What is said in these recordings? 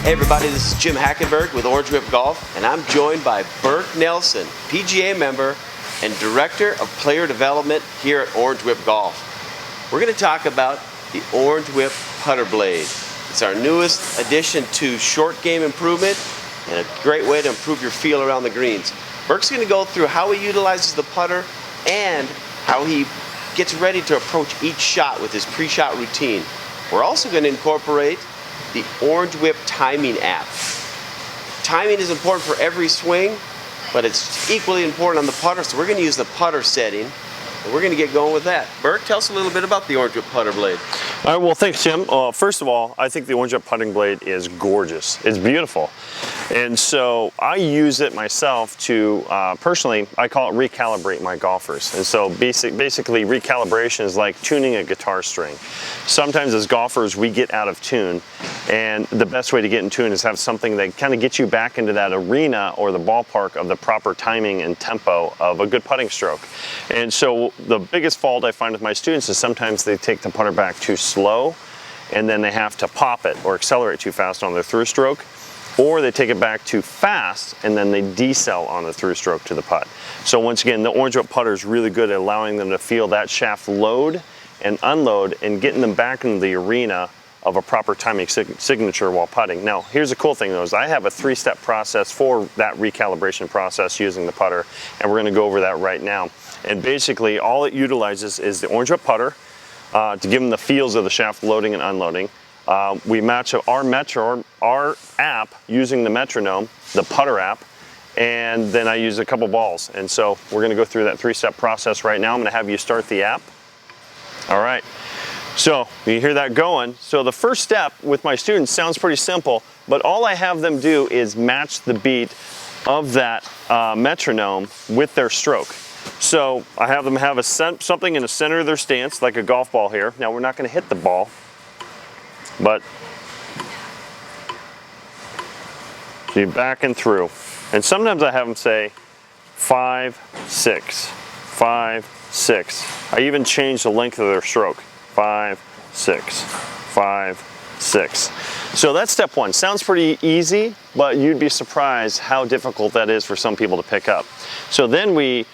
Hey everybody, this is Jim Hackenberg with Orange Whip Golf, and I'm joined by Burke Nelson, PGA member and Director of Player Development here at Orange Whip Golf. We're going to talk about the Orange Whip Putter Blade. It's our newest addition to short game improvement and a great way to improve your feel around the greens. Burke's going to go through how he utilizes the putter and how he gets ready to approach each shot with his pre-shot routine. We're also going to incorporate the Orange Whip timing app. Timing is important for every swing, but it's equally important on the putter, so we're going to use the putter setting, and we're going to get going with that. Burke, tell us a little bit about the Orange Whip Putter Blade. All right, well, thanks, Jim. First of all, I think the Orange Whip putting blade is gorgeous. It's beautiful. And so I use it myself to, personally, I call it recalibrate my golfers. And so basically recalibration is like tuning a guitar string. Sometimes as golfers, we get out of tune, and the best way to get in tune is have something that kind of gets you back into that arena or the ballpark of the proper timing and tempo of a good putting stroke. And so the biggest fault I find with my students is sometimes they take the putter back too slow, and then they have to pop it or accelerate too fast on their through stroke, or they take it back too fast and then they decel on the through stroke to the putt. So once again, the Orange Whip putter is really good at allowing them to feel that shaft load and unload and getting them back into the arena of a proper timing signature while putting. Now, here's the cool thing though, is I have a 3-step process for that recalibration process using the putter, and we're going to go over that right now. And basically, all it utilizes is the Orange Whip putter to give them the feels of the shaft loading and unloading. We match our app using the Metronome, the putter app, and then I use a couple balls. And so we're going to go through that 3-step process right now. I'm going to have you start the app. All right. So you hear that going. So the first step with my students sounds pretty simple, but all I have them do is match the beat of that metronome with their stroke. So I have them have something in the center of their stance, like a golf ball here. Now we're not going to hit the ball, but so you back and through. And sometimes I have them say 5, 6, 5, 6. I even change the length of their stroke. 5, 6, 5, 6. So that's step one. Sounds pretty easy, but you'd be surprised how difficult that is for some people to pick up. So then we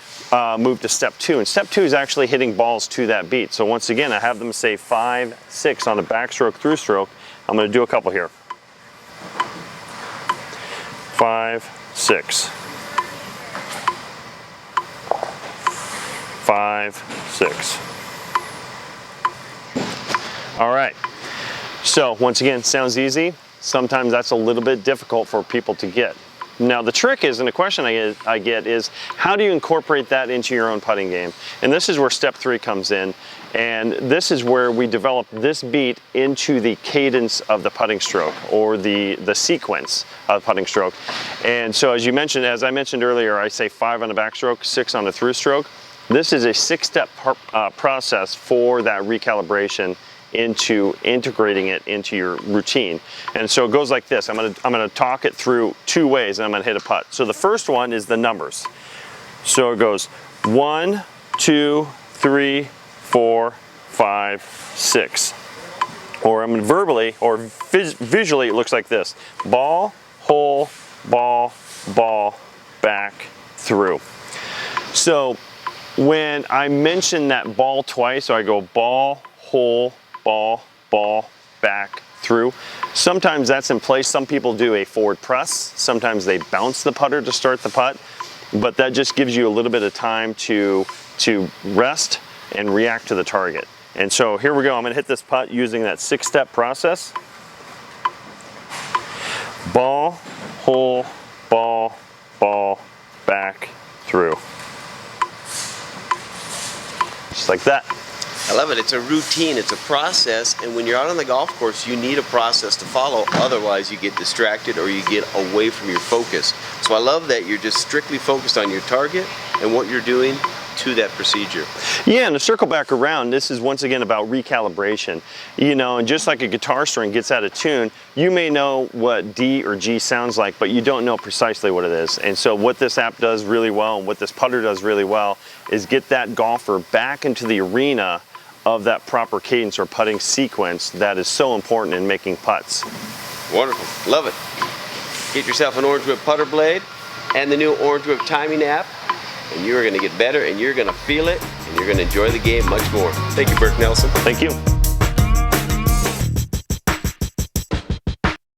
move to step 2, and step 2 is actually hitting balls to that beat. So once again, I have them say 5, 6 on the backstroke, through stroke. I'm going to do a couple here. 5, 6. 5, 6. All right. So once again, sounds easy. Sometimes that's a little bit difficult for people to get. Now the trick is, and the question I get is, how do you incorporate that into your own putting game? And this is where step 3 comes in, and this is where we develop this beat into the cadence of the putting stroke, or the sequence of the putting stroke. And so as I mentioned earlier, I say 5 on the backstroke, 6 on the through stroke. This is a 6-step process for that recalibration into integrating it into your routine. And so it goes like this. I'm gonna talk it through 2 ways, and I'm gonna hit a putt. So the first one is the numbers. So it goes 1, 2, 3, 4, 5, 6. Or I'm gonna verbally, or visually, it looks like this: ball, hole, ball, ball, back, through. So when I mention that ball twice, so I go ball, hole, ball, ball, back, through. Sometimes that's in place. Some people do a forward press. Sometimes they bounce the putter to start the putt, but that just gives you a little bit of time to rest and react to the target. And so here we go. I'm going to hit this putt using that 6-step process. Ball, hole, ball, ball, back, through. Just like that. I love it. It's a routine, it's a process, and when you're out on the golf course, you need a process to follow. Otherwise, you get distracted or you get away from your focus. So I love that you're just strictly focused on your target and what you're doing to that procedure. Yeah, and to circle back around, this is once again about recalibration. You know, and just like a guitar string gets out of tune, you may know what D or G sounds like, but you don't know precisely what it is. And so what this app does really well, and what this putter does really well, is get that golfer back into the arena of that proper cadence or putting sequence that is so important in making putts. Wonderful. Love it. Get yourself an Orange Whip putter blade and the new Orange Whip timing app, and you're going to get better, and you're going to feel it, and you're going to enjoy the game much more. Thank you, Burke Nelson. Thank you.